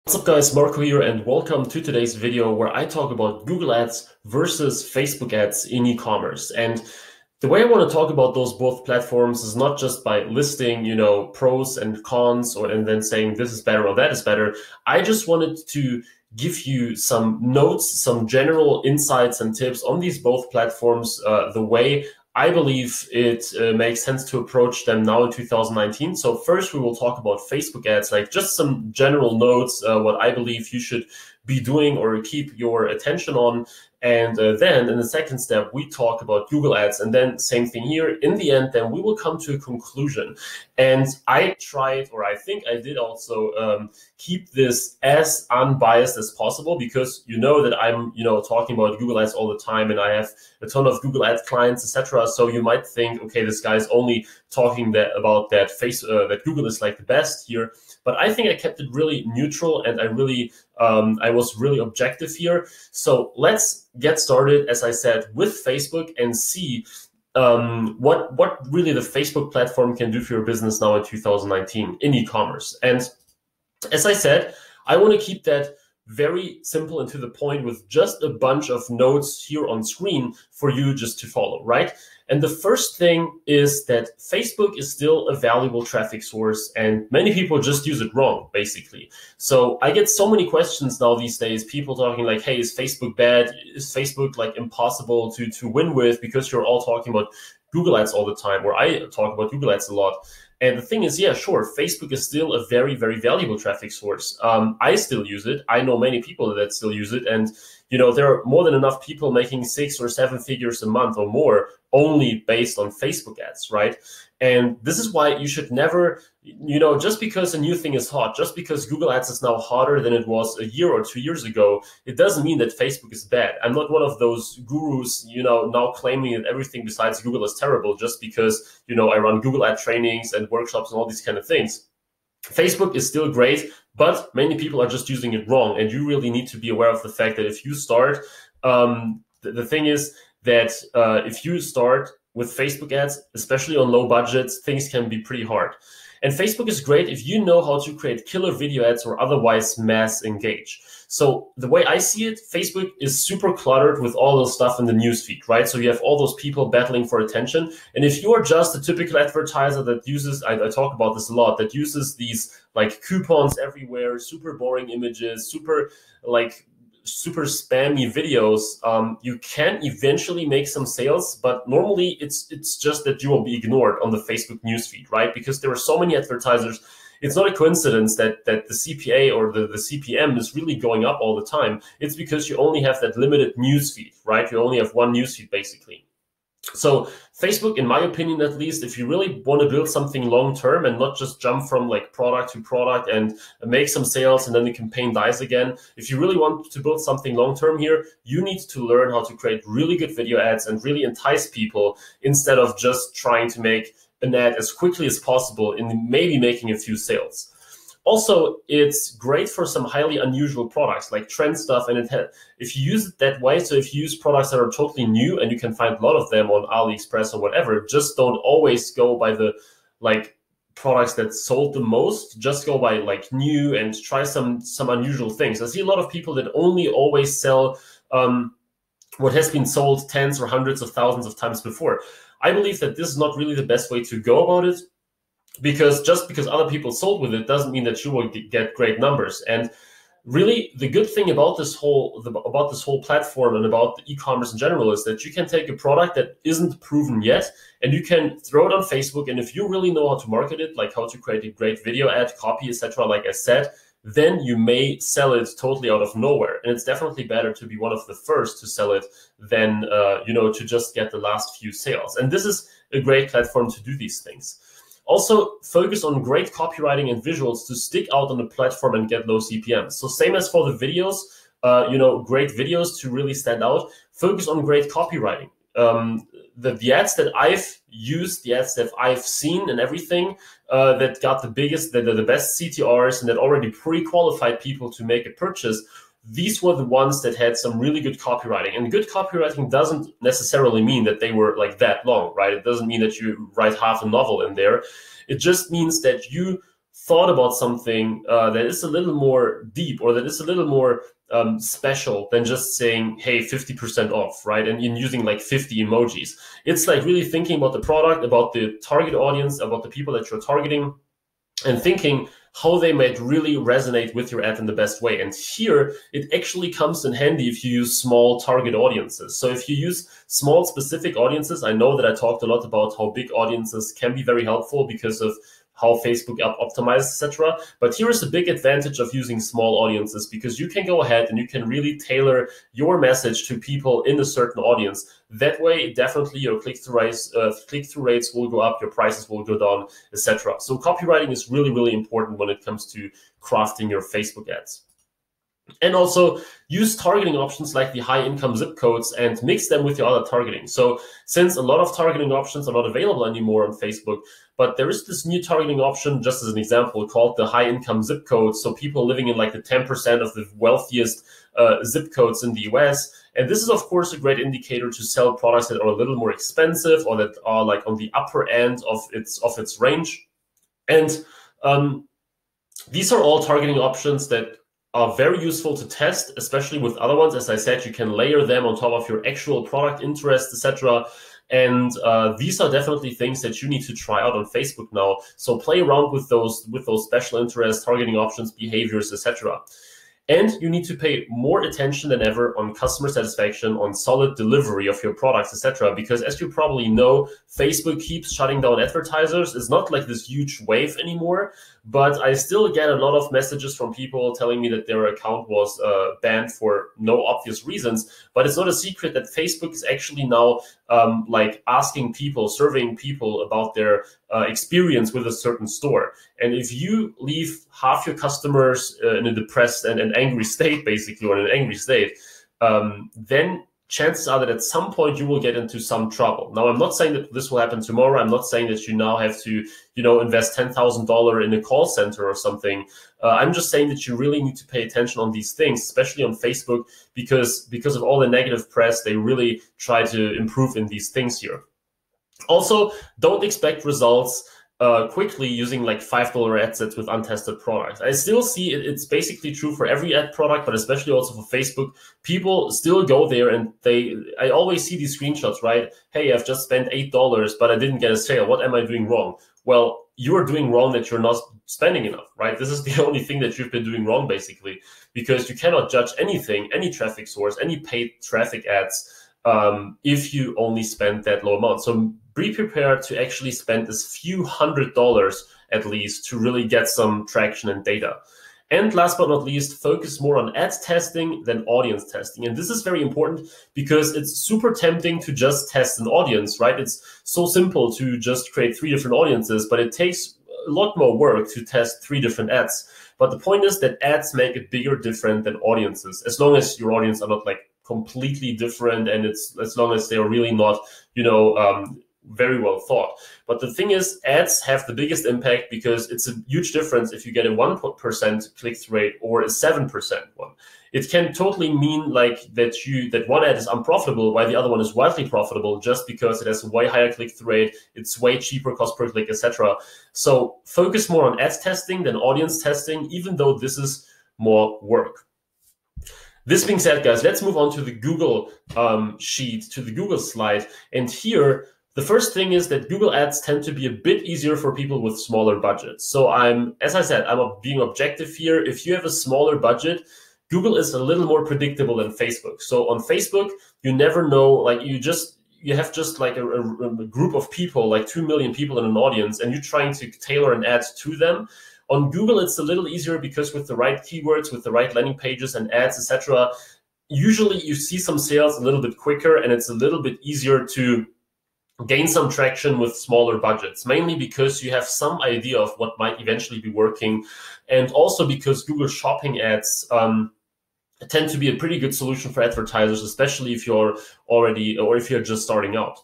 What's up guys, Marco here and welcome to today's video where I talk about Google Ads versus Facebook ads in e-commerce. And the way I want to talk about those both platforms is not just by listing, pros and cons and then saying this is better or that is better. I just wanted to give you some notes, some general insights and tips on these both platforms, the way I believe it makes sense to approach them now in 2019. So first we will talk about Facebook ads, like just some general notes, what I believe you should be doing or keep your attention on. And then in the second step, we talk about Google ads, and then same thing here. In the end, then we will come to a conclusion. And I tried, or I think I did also keep this as unbiased as possible, because you know that I'm, talking about Google ads all the time, and I have a ton of Google ads clients, etc. So you might think, okay, this guy's only talking about that Google is like the best here. But I think I kept it really neutral, and I was really objective here. So let's get started, as I said, with Facebook and see what really the Facebook platform can do for your business now in 2019 in e-commerce. And as I said, I want to keep that very simple and to the point with just a bunch of notes here on screen for you just to follow, right? And the first thing is that Facebook is still a valuable traffic source, and many people just use it wrong, basically. So I get so many questions now these days, people talking like, hey, is Facebook bad? Is Facebook like impossible to win with because you're all talking about Google ads all the time, or I talk about Google ads a lot. And the thing is, yeah, sure, Facebook is still a very, very valuable traffic source. I still use it. I know many people that still use it. And, there are more than enough people making 6 or 7 figures a month or more only based on Facebook ads, right? And this is why you should never, just because a new thing is hot, just because Google ads is now hotter than it was a year or 2 years ago, it doesn't mean that Facebook is bad. I'm not one of those gurus, now claiming that everything besides Google is terrible just because, I run Google ad trainings and workshops and all these kind of things. Facebook is still great, but many people are just using it wrong. And you really need to be aware of the fact that if you start, the thing is that if you start with Facebook ads, especially on low budgets, things can be pretty hard. And Facebook is great if you know how to create killer video ads or otherwise mass engage. So the way I see it, Facebook is super cluttered with all those stuff in the newsfeed, right? So you have all those people battling for attention. And if you are just a typical advertiser that uses, I talk about this a lot, that uses these like coupons everywhere, super boring images, super spammy videos, you can eventually make some sales, but normally it's just that you will be ignored on the Facebook newsfeed, right? Because there are so many advertisers. It's not a coincidence that the CPA or the CPM is really going up all the time. It's because you only have that limited newsfeed, right? You only have one newsfeed basically. So Facebook, in my opinion, at least, if you really want to build something long-term and not just jump from like product to product and make some sales and then the campaign dies again, if you really want to build something long-term here, you need to learn how to create really good video ads and really entice people instead of just trying to make an ad as quickly as possible and maybe making a few sales. Also, it's great for some highly unusual products like trend stuff, and if you use it that way, so if you use products that are totally new and you can find a lot of them on AliExpress or whatever, just don't always go by the like products that sold the most. Just go by like new and try some unusual things. I see a lot of people that only always sell what has been sold tens or hundreds of thousands of times before. I believe that this is not really the best way to go about it, because just because other people sold with it doesn't mean that you will get great numbers. And really, the good thing about this whole platform and about the e-commerce in general is that you can take a product that isn't proven yet and you can throw it on Facebook. And if you really know how to market it, like how to create a great video ad, copy, etc., like I said, then you may sell it totally out of nowhere. And it's definitely better to be one of the first to sell it than to just get the last few sales. And this is a great platform to do these things. Also, focus on great copywriting and visuals to stick out on the platform and get low CPMs. So same as for the videos, great videos to really stand out. Focus on great copywriting. The ads that I've used, the ads that I've seen and everything that got the best CTRs and that already pre-qualified people to make a purchase, these were the ones that had some really good copywriting. And good copywriting doesn't necessarily mean that they were like that long, right? It doesn't mean that you write half a novel in there. It just means that you thought about something that is a little more deep, or that is a little more special than just saying, hey, 50% off, right? And in using like 50 emojis. It's like really thinking about the product, about the target audience, about the people that you're targeting, and thinking how they might really resonate with your ad in the best way. And here, it actually comes in handy if you use small target audiences. So if you use small specific audiences, I know that I talked a lot about how big audiences can be very helpful because of how Facebook optimizes, etc. But here is a big advantage of using small audiences, because you can go ahead and you can really tailor your message to people in a certain audience. That way, definitely your click-through rates will go up, your prices will go down, etc. So copywriting is really, really important when it comes to crafting your Facebook ads. And also use targeting options like the high income zip codes and mix them with your other targeting. So since a lot of targeting options are not available anymore on Facebook, but there is this new targeting option, just as an example, called the high income zip codes. So people living in like the 10% of the wealthiest zip codes in the US. And this is, of course, a great indicator to sell products that are a little more expensive, or that are like on the upper end of its range. And these are all targeting options that are very useful to test, especially with other ones. As I said, you can layer them on top of your actual product interest, etc. And these are definitely things that you need to try out on Facebook now. So play around with those special interests, targeting options, behaviors, etc. And you need to pay more attention than ever on customer satisfaction, on solid delivery of your products, etc. Because as you probably know, Facebook keeps shutting down advertisers. It's not like this huge wave anymore, but I still get a lot of messages from people telling me that their account was banned for no obvious reasons. But it's not a secret that Facebook is actually now like asking people, surveying people about their experience with a certain store. And if you leave half your customers in a depressed and angry state, basically, or in an angry state, then chances are that at some point you will get into some trouble. Now, I'm not saying that this will happen tomorrow. I'm not saying that you now have to, invest $10,000 in a call center or something. I'm just saying that you really need to pay attention on these things, especially on Facebook, because of all the negative press, they really try to improve in these things here. Also, don't expect results quickly using like $5 ad sets with untested products. I still see it's basically true for every ad product, but especially also for Facebook. People still go there and I always see these screenshots, right? Hey, I've just spent $8, but I didn't get a sale. What am I doing wrong? Well, you're doing wrong that you're not spending enough, right? This is the only thing that you've been doing wrong, basically, because you cannot judge anything, any traffic source, any paid traffic ads, if you only spend that low amount. So be prepared to actually spend this few $100s at least to really get some traction and data. And last but not least, focus more on ads testing than audience testing. And this is very important because it's super tempting to just test an audience, right? It's so simple to just create 3 different audiences, but it takes a lot more work to test 3 different ads. But the point is that ads make it bigger different than audiences, as long as your audience are not like completely different, and it's as long as they're really not, very well thought. But the thing is, ads have the biggest impact because it's a huge difference if you get a 1% click-through rate or a 7% one. It can totally mean like that one ad is unprofitable while the other one is wildly profitable, just because it has a way higher click-through rate, it's way cheaper cost per click, etc. So focus more on ads testing than audience testing, even though this is more work. This being said, guys, let's move on to the Google sheet, to the Google slide. And here, the first thing is that Google Ads tend to be a bit easier for people with smaller budgets. So as I said, I'm being objective here. If you have a smaller budget, Google is a little more predictable than Facebook. So on Facebook, you never know, like you have just like a group of people, like 2 million people in an audience, and you're trying to tailor an ad to them. On Google, it's a little easier because with the right keywords, with the right landing pages and ads, etc., usually you see some sales a little bit quicker, and it's a little bit easier to gain some traction with smaller budgets, mainly because you have some idea of what might eventually be working, and also because Google Shopping ads tend to be a pretty good solution for advertisers, especially if you're already, or if you're just starting out.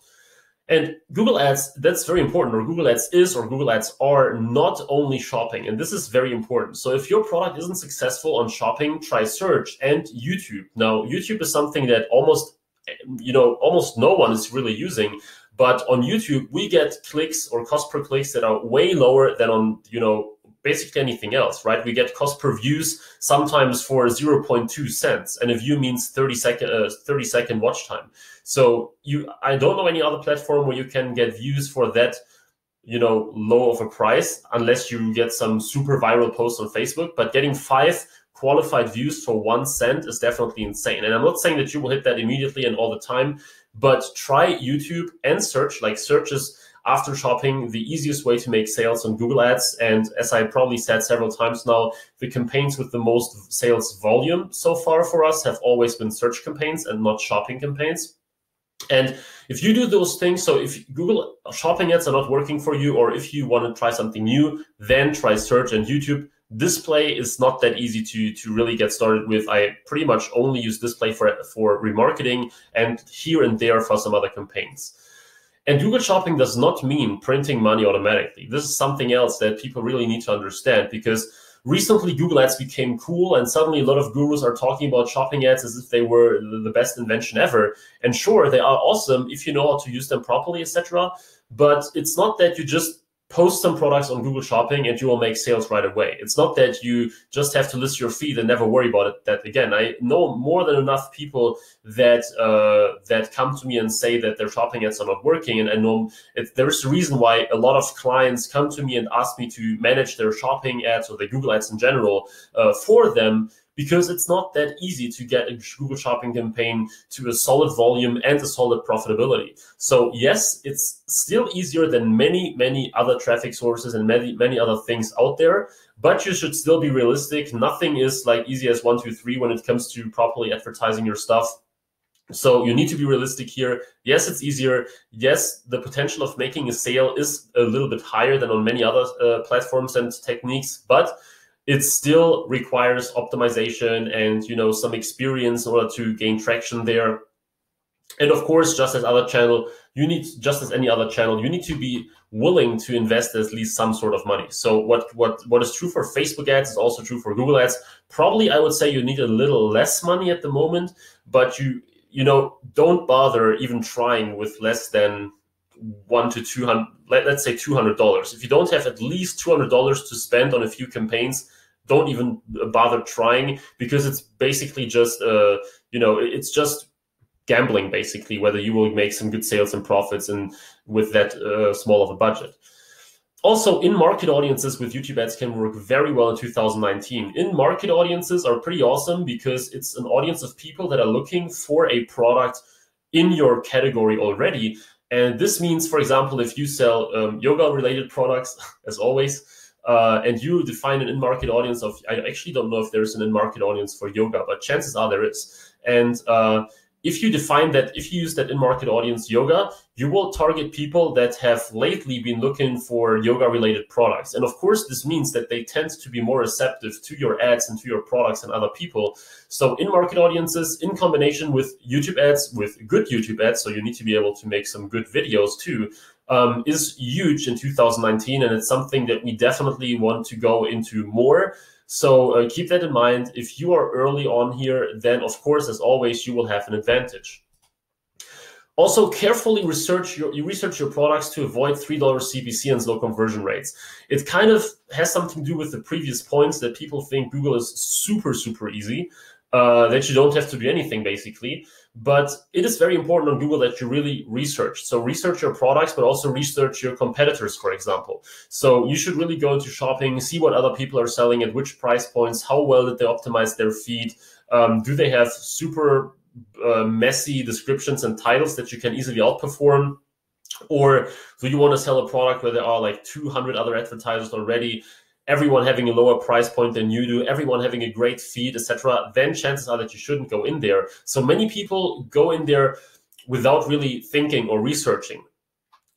And Google Ads, that's very important, or Google Ads is, or Google Ads are not only shopping, and this is very important. So if your product isn't successful on shopping, try search and YouTube. Now, YouTube is something that almost no one is really using, but on YouTube, we get clicks or cost per clicks that are way lower than on, basically anything else, right? We get cost per views sometimes for 0.2 cents, and a view means 30-second watch time. So I don't know any other platform where you can get views for that, low of a price, unless you get some super viral post on Facebook. But getting 5 qualified views for 1 cent is definitely insane. And I'm not saying that you will hit that immediately and all the time, but try YouTube and search. Like, search is, after shopping, the easiest way to make sales on Google Ads. And as I probably said several times now, the campaigns with the most sales volume so far for us have always been search campaigns and not shopping campaigns. And if you do those things, so if Google shopping ads are not working for you, or if you want to try something new, then try search and YouTube. Display is not that easy to really get started with. I pretty much only use display for remarketing and here and there for some other campaigns. And Google Shopping does not mean printing money automatically. This is something else that people really need to understand, because recently Google Ads became cool, and suddenly a lot of gurus are talking about shopping ads as if they were the best invention ever. And sure, they are awesome if you know how to use them properly, etc. But it's not that you just post some products on Google Shopping and you will make sales right away. It's not that you just have to list your feed and never worry about it. That, again, I know more than enough people that that come to me and say that their shopping ads are not working. And I know there's a reason why a lot of clients come to me and ask me to manage their shopping ads or their Google Ads in general for them, because it's not that easy to get a Google Shopping campaign to a solid volume and a solid profitability. So yes, it's still easier than many, many other traffic sources and many, many other things out there, but you should still be realistic. Nothing is like easy as 1, 2, 3 when it comes to properly advertising your stuff. So you need to be realistic here. Yes, it's easier. Yes, the potential of making a sale is a little bit higher than on many other platforms and techniques, but it still requires optimization and some experience in order to gain traction there. And of course, just as any other channel, you need to be willing to invest at least some sort of money. So what is true for Facebook ads is also true for Google ads. Probably I would say you need a little less money at the moment, but you don't bother even trying with less than $100 to $200, let's say $200. If you don't have at least $200 to spend on a few campaigns, don't even bother trying, because it's basically just it's just gambling, basically, whether you will make some good sales and profits and with that small of a budget. Also, in-market audiences with YouTube ads can work very well in 2019. In-market audiences are pretty awesome because it's an audience of people that are looking for a product in your category already. And this means, for example, if you sell yoga-related products, as always, and you define an in-market audience of, I actually don't know if there's an in-market audience for yoga, but chances are there is. And if you define that, if you use that in-market audience yoga, you will target people that have lately been looking for yoga-related products. And of course, this means that they tend to be more receptive to your ads and to your products than other people. So in-market audiences in combination with YouTube ads, with good YouTube ads, so you need to be able to make some good videos too, is huge in 2019. And it's something that we definitely want to go into more. So keep that in mind. If you are early on here, then of course, as always, you will have an advantage. Also, carefully research your products to avoid $3 CPC and slow conversion rates. It kind of has something to do with the previous points that people think Google is super, super easy, that you don't have to do anything basically. But it is very important on Google that you really research. So research your products, but also research your competitors, for example. So you should really go into shopping, see what other people are selling at which price points, how well did they optimize their feed, do they have super messy descriptions and titles that you can easily outperform, or do you want to sell a product where there are like 200 other advertisers already, everyone having a lower price point than you do, everyone having a great feed, etc., then chances are that you shouldn't go in there. So many people go in there without really thinking or researching.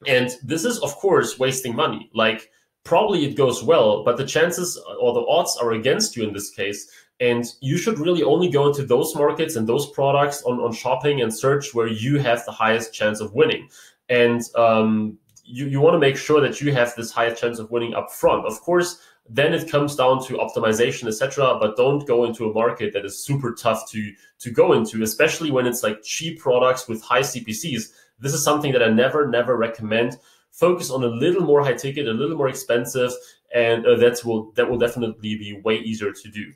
And this is, of course, wasting money. Like, probably it goes well, but the chances or the odds are against you in this case. And you should really only go into those markets and those products on shopping and search where you have the highest chance of winning. And you want to make sure that you have this highest chance of winning up front. Of course, then it comes down to optimization, etc. But don't go into a market that is super tough to go into, especially when it's like cheap products with high CPCs. This is something that I never recommend. Focus on a little more high ticket, a little more expensive, and that will definitely be way easier to do.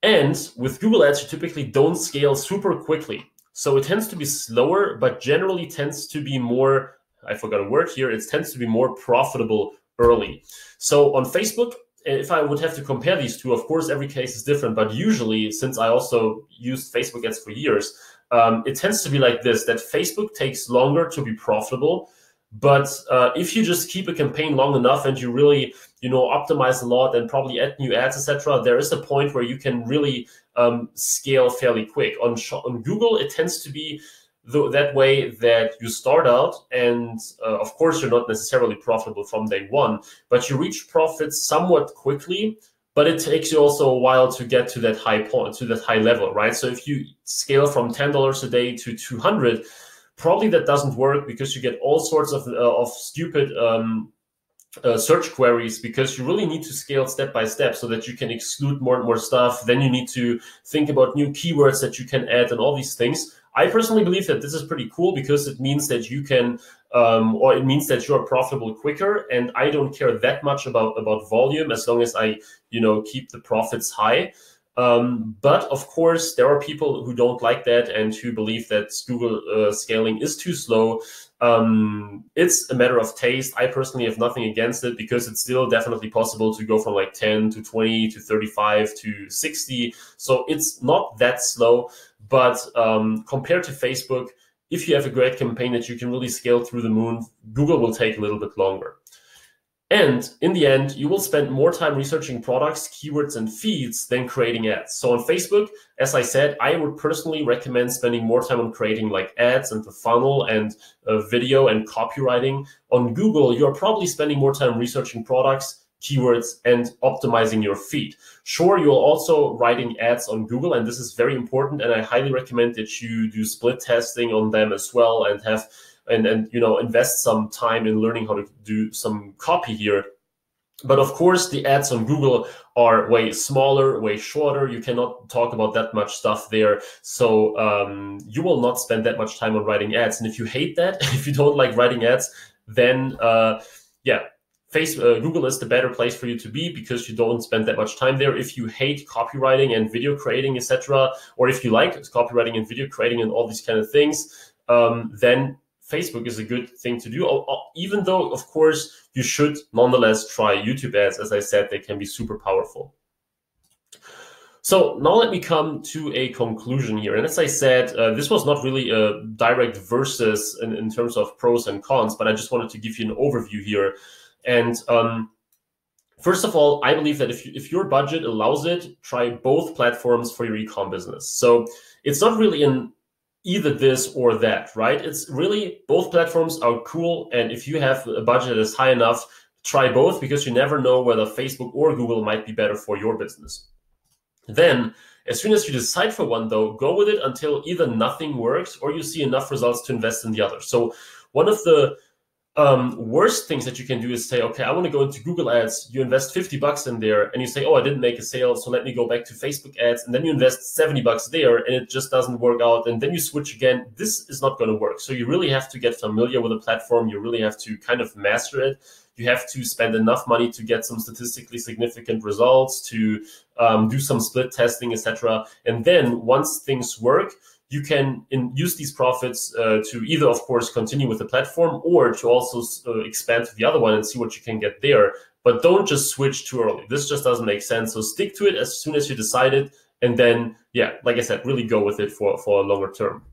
And with Google Ads, you typically don't scale super quickly. So it tends to be slower, but generally tends to be more, I forgot a word here, it tends to be more profitable early. So on Facebook, if I would have to compare these two, of course, every case is different, but usually, since I also used Facebook ads for years, it tends to be like this, that Facebook takes longer to be profitable. But if you just keep a campaign long enough and you really, optimize a lot and probably add new ads, etc., there is a point where you can really scale fairly quick. On Google, it tends to be that way, that you start out and of course you're not necessarily profitable from day one, but you reach profits somewhat quickly. But it takes you also a while to get to that high point, to that high level, right? So if you scale from $10 a day to 200, probably that doesn't work, because you get all sorts of stupid search queries, because you really need to scale step by step so that you can exclude more and more stuff. Then you need to think about new keywords that you can add and all these things. I personally believe that this is pretty cool, because it means that you can, or it means that you're profitable quicker. And I don't care that much about volume, as long as I, keep the profits high. But of course, there are people who don't like that and who believe that Google scaling is too slow. It's a matter of taste. I personally have nothing against it, because it's still definitely possible to go from like 10 to 20 to 35 to 60. So it's not that slow. But compared to Facebook, if you have a great campaign that you can really scale through the moon, Google will take a little bit longer. And in the end, you will spend more time researching products, keywords, and feeds than creating ads. So on Facebook, as I said, I would personally recommend spending more time on creating like ads and the funnel and video and copywriting. On Google, you're probably spending more time researching products, keywords, and optimizing your feed. Sure, you're also writing ads on Google, and this is very important. And I highly recommend that you do split testing on them as well, and have and invest some time in learning how to do some copy here. But of course, the ads on Google are way smaller, way shorter. You cannot talk about that much stuff there. So you will not spend that much time on writing ads. And if you hate that, if you don't like writing ads, then Google is the better place for you to be, because you don't spend that much time there. If you hate copywriting and video creating, etc., or if you like copywriting and video creating and all these kind of things, then Facebook is a good thing to do, even though, of course, you should nonetheless try YouTube ads. As I said, they can be super powerful. So now let me come to a conclusion here. And as I said, this was not really a direct versus in terms of pros and cons, but I just wanted to give you an overview here. And first of all, I believe that if your budget allows it, try both platforms for your e-com business. So it's not really an either this or that, right? It's really both platforms are cool. And if you have a budget that is high enough, try both, because you never know whether Facebook or Google might be better for your business. Then, as soon as you decide for one, though, go with it until either nothing works or you see enough results to invest in the other. So one of the worst things that you can do is say, okay, I want to go into Google ads. You invest $50 in there and you say, oh, I didn't make a sale, so let me go back to Facebook ads. And then you invest $70 there and it just doesn't work out. And then you switch again. This is not going to work. So you really have to get familiar with the platform. You really have to kind of master it. You have to spend enough money to get some statistically significant results, to do some split testing, etc. And then once things work, you can use these profits to either, of course, continue with the platform, or to also expand to the other one and see what you can get there. But don't just switch too early. This just doesn't make sense. So stick to it as soon as you decide it. And then, yeah, like I said, really go with it for a longer term.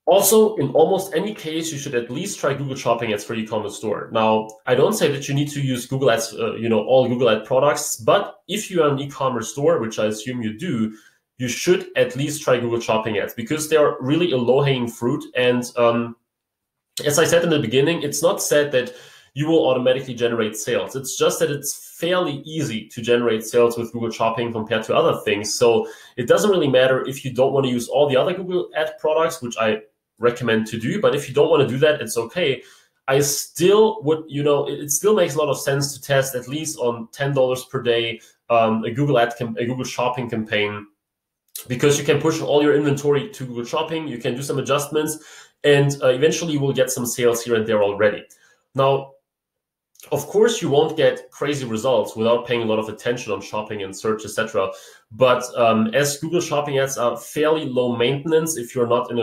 Also, in almost any case, you should at least try Google Shopping ads for e-commerce store. Now, I don't say that you need to use Google ads, all Google ad products, but if you are an e-commerce store, which I assume you do, you should at least try Google Shopping ads, because they are really a low-hanging fruit. And as I said in the beginning, it's not said that you will automatically generate sales. It's just that it's fairly easy to generate sales with Google Shopping compared to other things. So it doesn't really matter if you don't want to use all the other Google ad products, which I recommend to do. But if you don't want to do that, it's okay. I still would, it still makes a lot of sense to test at least on $10 per day a Google Shopping campaign, because you can push all your inventory to Google Shopping, you can do some adjustments, and eventually you will get some sales here and there already. Now, Of course, you won't get crazy results without paying a lot of attention on shopping and search, etc. But as Google Shopping ads are fairly low maintenance, if you're not in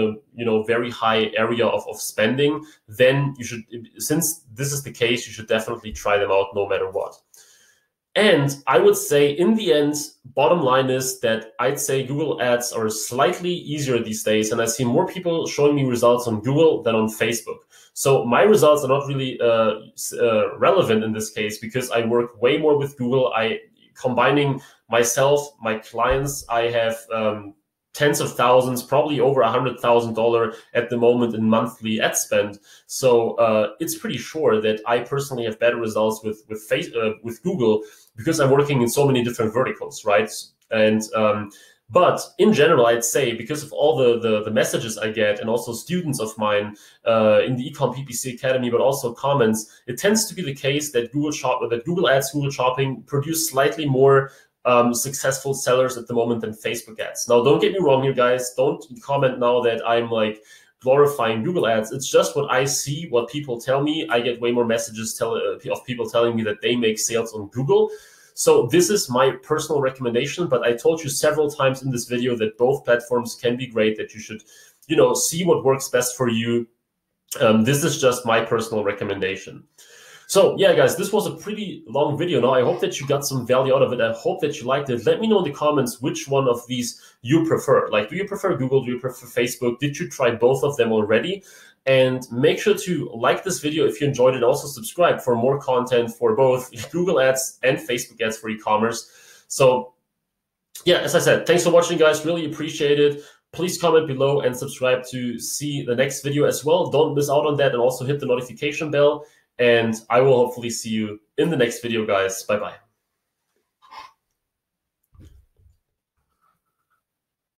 a very high area of spending, then you should, since this is the case, you should definitely try them out no matter what. And I would say in the end, bottom line is that I'd say Google ads are slightly easier these days. And I see more people showing me results on Google than on Facebook. So my results are not really relevant in this case because I work way more with Google. Combining myself, my clients, I have tens of thousands, probably over $100,000 at the moment in monthly ad spend. So it's pretty sure that I personally have better results with Google because I'm working in so many different verticals, right? And but in general, I'd say because of all the messages I get and also students of mine in the eCom PPC Academy, but also comments, it tends to be the case that Google Ads, Google Shopping produce slightly more successful sellers at the moment than Facebook ads. Now, don't get me wrong, you guys. Don't comment now that I'm like glorifying Google ads. It's just what I see, what people tell me. I get way more messages of people telling me that they make sales on Google. So this is my personal recommendation, but I told you several times in this video that both platforms can be great, that you should, see what works best for you. This is just my personal recommendation. So yeah, guys, this was a pretty long video now. I hope that you got some value out of it. I hope that you liked it. Let me know in the comments which one of these you prefer. Like, do you prefer Google? Do you prefer Facebook? Did you try both of them already? And make sure to like this video if you enjoyed it. Also subscribe for more content for both Google ads and Facebook ads for e-commerce. So yeah, as I said, thanks for watching, guys. Really appreciate it. Please comment below and subscribe to see the next video as well. Don't miss out on that, and also hit the notification bell. And I will hopefully see you in the next video, guys. Bye-bye.